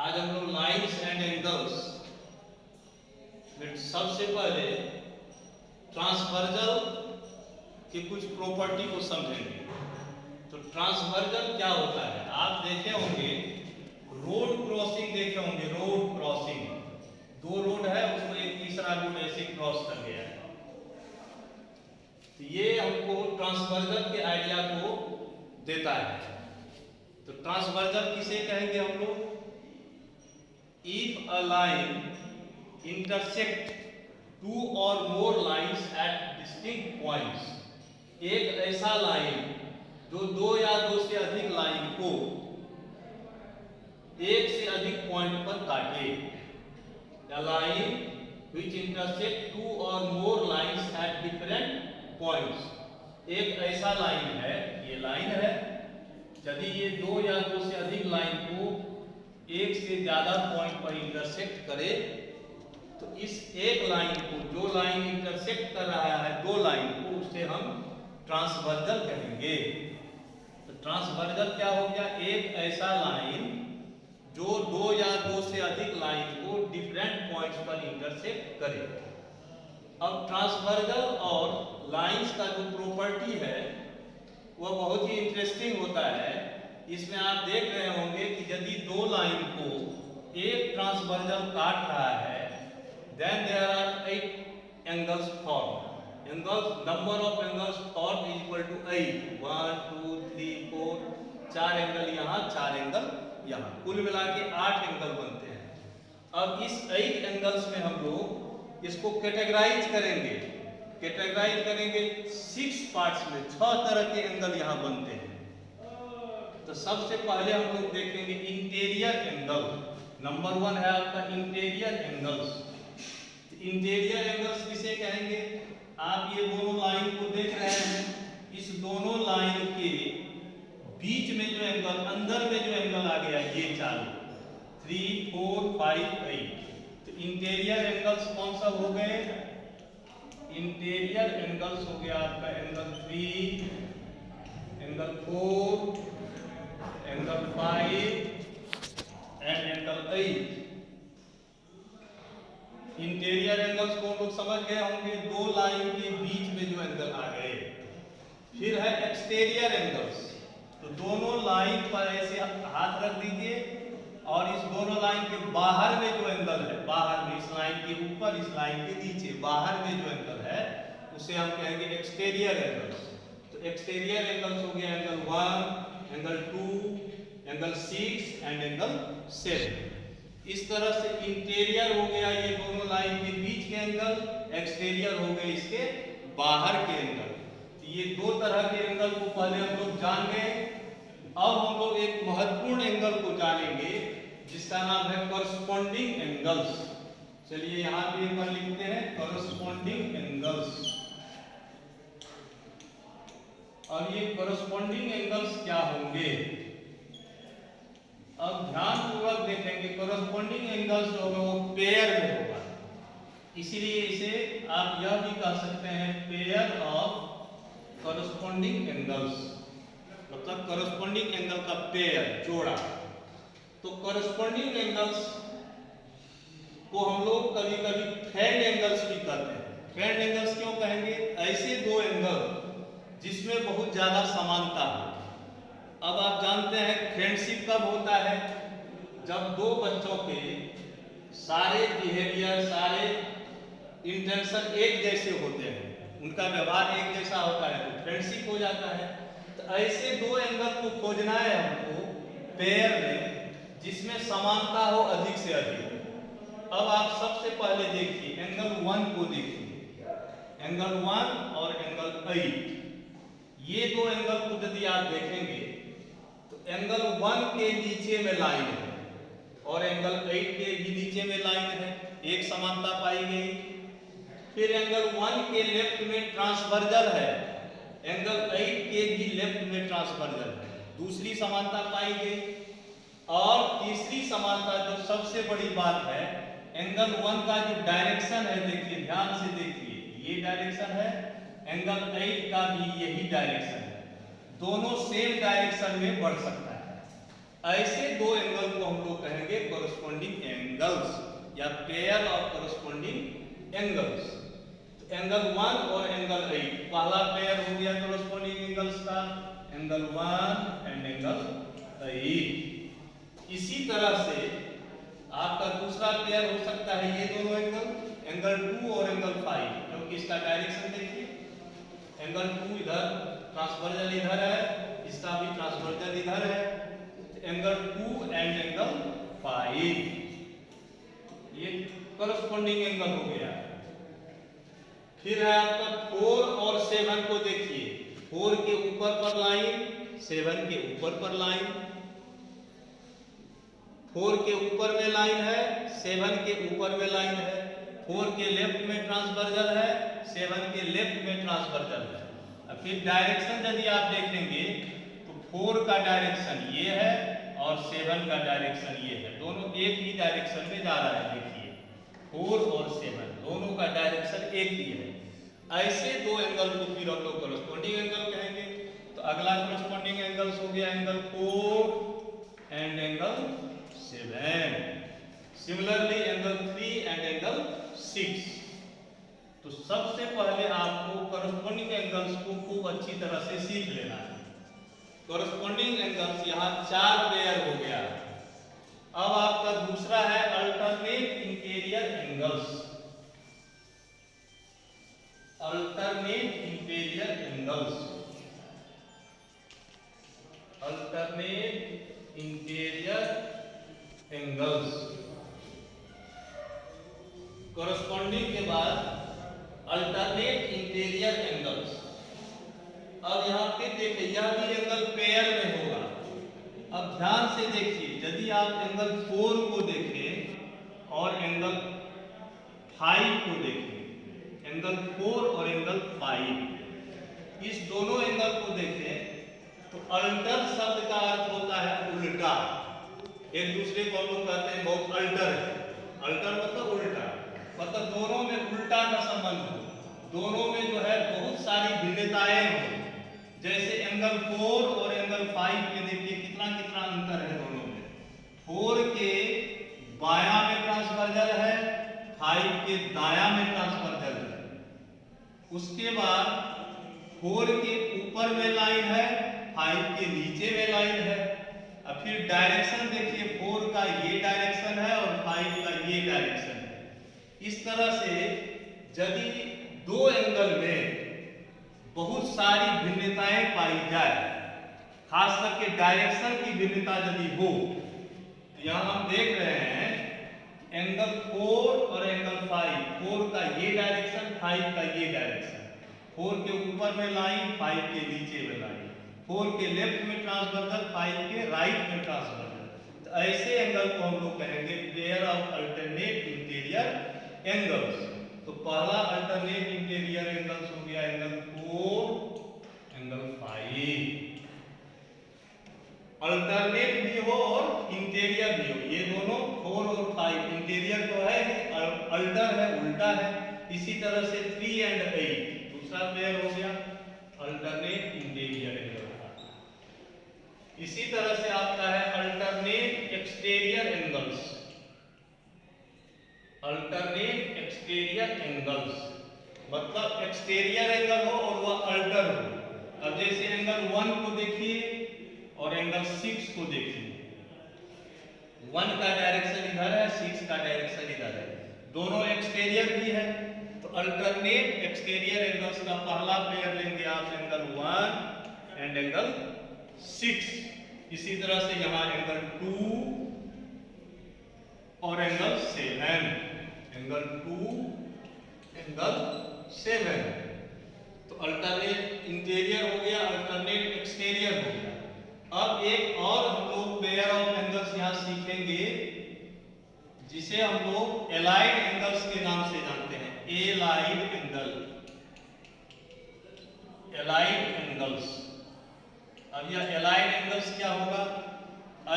आज हम लोग लाइन्स एंड एंगल्स में सबसे पहले ट्रांसवर्जल की कुछ प्रॉपर्टी को समझेंगे। तो ट्रांसवर्जल क्या होता है? आप देखे होंगे रोड क्रॉसिंग, देखे होंगे रोड क्रॉसिंग, दो रोड है उसको एक तीसरा रोड ऐसे क्रॉस कर गया है। तो ये हमको ट्रांसवर्जल के आइडिया को देता है। तो ट्रांसवर्जल किसे कहेंगे हम लोग? If a line intersect two or more lines at distinct points, एक ऐसा लाइन जो दो या दो से अधिक लाइन को एक से अधिक पॉइंट पर काटे। A line which intersect two or more lines at different points, एक ऐसा लाइन है, ये लाइन है, यदि ये दो या दो से अधिक लाइन को एक से ज्यादा पॉइंट पर इंटरसेक्ट करे तो इस एक लाइन को, जो लाइन इंटरसेक्ट कर रहा है दो लाइन को, उसे हम ट्रांसवर्जल कहेंगे। तो ट्रांसवर्जल क्या हो गया? एक ऐसा लाइन जो दो या दो से अधिक लाइन को डिफरेंट पॉइंट्स पर इंटरसेक्ट करे। अब ट्रांसवर्जल और लाइंस का जो प्रॉपर्टी है वह बहुत ही इंटरेस्टिंग होता है। इसमें आप देख रहे होंगे कि यदि दो लाइन को एक ट्रांसवर्जल काट रहा है, then there are 8 angles formed. Number of angles formed is equal to 8. 1 2 3 4, 4 angle यहाँ, 4 एंगल यहाँ, कुल मिला के 8 एंगल बनते हैं। अब इस 8 एंगल्स में हम लोग इसको कैटेगराइज करेंगे। कैटेगराइज करेंगे 6 पार्ट्स में, 6 तरह के एंगल यहाँ बनते हैं। तो सबसे पहले हम लोग देखेंगे इंटीरियर एंगल। नंबर 1 है आपका इंटीरियर एंगल्स। इंटीरियर एंगल्स किसे कहेंगे? आप ये दोनों लाइन को देख रहे हैं, इस दोनों लाइन के बीच में जो एंगल, अंदर में जो एंगल आ गया ये चारों, 3 4 5 8। तो इंटीरियर एंगल्स कौन सा हो गए? इंटीरियर एंगल्स हो गया आपका angle 3, angle 4, angle 5 and angle 8। Interior angles को लोग समझ गए होंगे, दो लाइन के बीच में जो एंगल आ गए। फिर है एक्सटीरियर एंगल्स। तो दोनों लाइन पर ऐसे हाथ रख दीजिए और इस दोनों लाइन के बाहर में जो एंगल है, बाहर में, इस लाइन के ऊपर, इस लाइन के नीचे, बाहर में जो एंगल है उसे हम कहेंगे एक्सटीरियर एंगल्स। तो एक्सटीरियर एंगल्स हो गया angle 1, angle 2, angle 6 and angle 7। इस तरह से इंटीरियर हो गया ये दोनों लाइन के बीच के एंगल, एक्सटीरियर हो गए इसके बाहर के एंगल। तो ये दो तरह के एंगल को पहले हम लोग जान गए। अब हम लोग एक महत्वपूर्ण एंगल को जानेंगे जिसका नाम है कॉरस्पॉन्डिंग एंगल्स। चलिए यहाँ पे एक बार लिखते हैं कॉरस्पॉन्डिंग एंगल्स। और ये कॉरस्पॉन्डिंग एंगल्स क्या होंगे? अब ध्यान पूर्वक देखेंगे। कॉरस्पॉन्डिंग एंगल्स जो होगा वो पेयर में होगा, इसीलिए इसे आप यह भी कह सकते हैं पेयर ऑफ कॉरस्पॉन्डिंग एंगल्स, मतलब कॉरस्पॉन्डिंग एंगल का पेयर, जोड़ा। तो कॉरस्पॉन्डिंग एंगल्स को हम लोग कभी कभी फ्रेंड एंगल्स भी कहते हैं। फ्रेंड एंगल्स क्यों कहेंगे? ऐसे दो एंगल जिसमें बहुत ज्यादा समानता हो। अब आप जानते हैं फ्रेंडशिप कब होता है? जब दो बच्चों के सारे बिहेवियर, सारे इंटेंशन एक जैसे होते हैं, उनका व्यवहार एक जैसा होता है तो फ्रेंडशिप हो जाता है। तो ऐसे दो एंगल को खोजना है हमको पेयर में जिसमें समानता हो अधिक से अधिक। अब आप सबसे पहले देखिए एंगल 1 को देखिए, एंगल 1 और एंगल 8। ये दो एंगल को यदि आप देखेंगे तो एंगल 1 के नीचे में लाइन है और एंगल 8 के भी नीचे में लाइन है, एक समानता पाई गई। फिर एंगल 1 के लेफ्ट में ट्रांसवर्जल है, एंगल 8 के भी लेफ्ट में ट्रांसवर्जल है, दूसरी समानता पाई गई। और तीसरी समानता जो सबसे बड़ी बात है, एंगल 1 का जो डायरेक्शन है, देखिए ध्यान से देखिए, ये डायरेक्शन है, एंगल 8 का भी यही डायरेक्शन है, दोनों सेम डायरेक्शन में बढ़ सकता है। ऐसे दो एंगल को हम लोग कहेंगे करस्पॉन्डिंग एंगल्स या पेयर ऑफ करस्पॉन्डिंग एंगल्स। तो एंगल 1 और एंगल 8 पहला पेयर हो गया करस्पॉन्डिंग एंगल्स का, एंगल 1 एंड एंगल 8। इसी तरह से आपका दूसरा पेयर हो सकता है ये दोनों एंगल, एंगल 2 और एंगल 5, क्योंकि इसका डायरेक्शन देखिए, एंगल 2 इधर ट्रांसवर्जल इधर है, इसका भी ट्रांसवर्जल इधर है, एंगल 2 एंड एंगल 5 ये करस्पॉन्डिंग एंगल हो गया। फिर है आपका 4 और 7 को देखिए, 4 के ऊपर पर लाइन, 7 के ऊपर पर लाइन, 4 के ऊपर में लाइन है, 7 के ऊपर में लाइन है, 4 के लेफ्ट में ट्रांसवर्जल है, 7 के लेफ्ट में ट्रांसवर्जल है। अब फिर डायरेक्शन यदि आप देखेंगे तो 4 का डायरेक्शन ये है और 7 का डायरेक्शन ये है, दोनों एक ही डायरेक्शन में जा रहा है। देखिए 4 और 7 दोनों का डायरेक्शन एक ही है। ऐसे दो एंगल को फिर हम लोग करस्पॉन्डिंग एंगल कहेंगे। तो अगला करस्पॉन्डिंग एंगल्स हो गया angle 4 and angle 7, similarly angle 3 and angle 6। तो सबसे पहले आपको करस्पॉन्डिंग एंगल्स को खूब अच्छी तरह से सीख लेना है। करस्पॉन्डिंग एंगल्स यहाँ 4 पेयर हो गया। अब आपका दूसरा है alternate interior angles, alternate interior angles, alternate interior angles. Corresponding के बाद अल्टरनेट इंटीरियर एंगल्स। अब यहाँ पे देखिए यह भी एंगल पेयर में होगा। अब ध्यान से देखिए, यदि आप एंगल 4 को देखें और एंगल 5 को देखें, एंगल 4 और एंगल 5, इस दोनों एंगल को देखें तो अल्टर शब्द का अर्थ होता है उल्टा। एक दूसरे को हम लोग कहते हैं बहुत अल्टर है, अल्टर मतलब उल्टा, मतलब दोनों में उल्टा का संबंध हो, दोनों में जो है बहुत सारी भिन्नताएं हो। जैसे एंगल 4 और एंगल 5 में देखिए कितना कितना अंतर है दोनों में। 4 के बायां में ट्रांसवर्जल है, 5 के दायां में ट्रांसवर्जल है। उसके बाद 4 के ऊपर में लाइन है, 5 के नीचे में लाइन है। अब फिर डायरेक्शन देखिए, 4 का ये डायरेक्शन है और 5 का ये डायरेक्शन है। इस तरह से यदि दो एंगल में बहुत सारी भिन्नताएं पाई जाए, खास करके डायरेक्शन की भिन्नता यदि हो, तो यहाँ हम देख रहे हैं एंगल 4 और एंगल 5, 4 का ये डायरेक्शन, 5 का ये डायरेक्शन, 4 के ऊपर में लाइन, 5 के नीचे में लाइन, 4 के लेफ्ट में ट्रांसवर्जल, 5 के राइट में ट्रांसवर्जल। तो ऐसे एंगल को हम लोग कहेंगे pair of alternate interior angles. तो पहला अल्टरनेट इंटीरियर एंगल्स हो गया एंगल 4 एंगल 5। अल्टरनेट भी हो और इंटीरियर भी हो, ये दोनों 4 और 5, इंटीरियर तो है, अल्टर है, उल्टा है। इसी तरह से 3 एंड 8 दूसरा पेयर हो गया अल्टरनेट इंटीरियर एंगल का। इसी तरह से आपका है alternate exterior angles, alternate exterior angles मतलब एक्सटीरियर एंगल हो और वह अल्टर हो। अब जैसे एंगल 1 को देखिए और एंगल 6 को देखिए, 1 का डायरेक्शन इधर है, 6 का डायरेक्शन इधर है, दोनों एक्सटीरियर भी है। तो अल्टरनेट एक्सटीरियर एंगल्स का पहला पेयर लेंगे आप एंगल 1 एंड एंगल 6। इसी तरह से यहाँ एंगल 2 और एंगल 7, एंगल 2 एंगल 7। तो अल्टरनेट इंटीरियर हो गया, अल्टरनेट एक्सटीरियर हो गया। अब एक और हम लोग पेयर ऑफ एंगल्स यहाँ सीखेंगे जिसे हम लोग एलाइड एंगल्स के नाम से जानते हैं, एलाइड एंगल, एलाइड एंगल्स। अब यह एलाइड एंगल्स क्या होगा?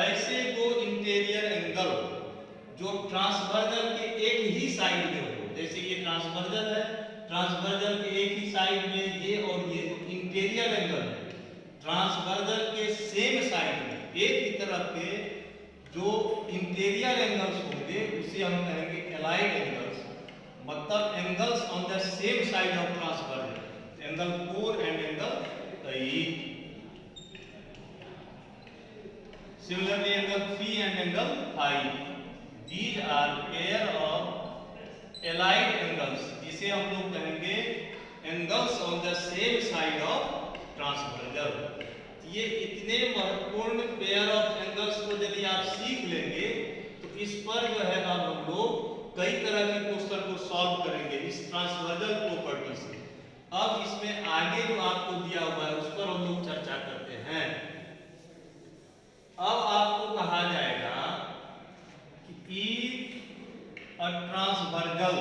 ऐसे दो इंटीरियर एंगल जो ट्रांसवर्जल के एक ही साइड में हो, जैसे ये ट्रांसवर्जल है, ट्रांसवर्जल के एक ही साइड में ये और ये इंटीरियर एंगल है। ट्रांसवर्जल के सेम साइड में एक ही तरफ के जो इंटीरियर एंगल्स होंगे उसे हम कहेंगे एलाइड एंगल्स, मतलब angles on the same side of transversal, angle 4 and angle 8। Similarly, angle 3 and angle 5. These are pair of allied angles, जिसे हम लोग कहेंगे angles on the same side of transversal। ये इतने महत्वपूर्ण पेयर ऑफ एंगल्स को यदि आप सीख लेंगे तो इस पर जो है अब हम लोग कई तरह के क्वेश्चन को सॉल्व करेंगे इस ट्रांसवर्जल प्रॉपर्टी से। अब इसमें आगे जो आपको दिया हुआ है उस पर हम लोग चर्चा करते हैं। अब आपको कहा जाएगा कि a transversal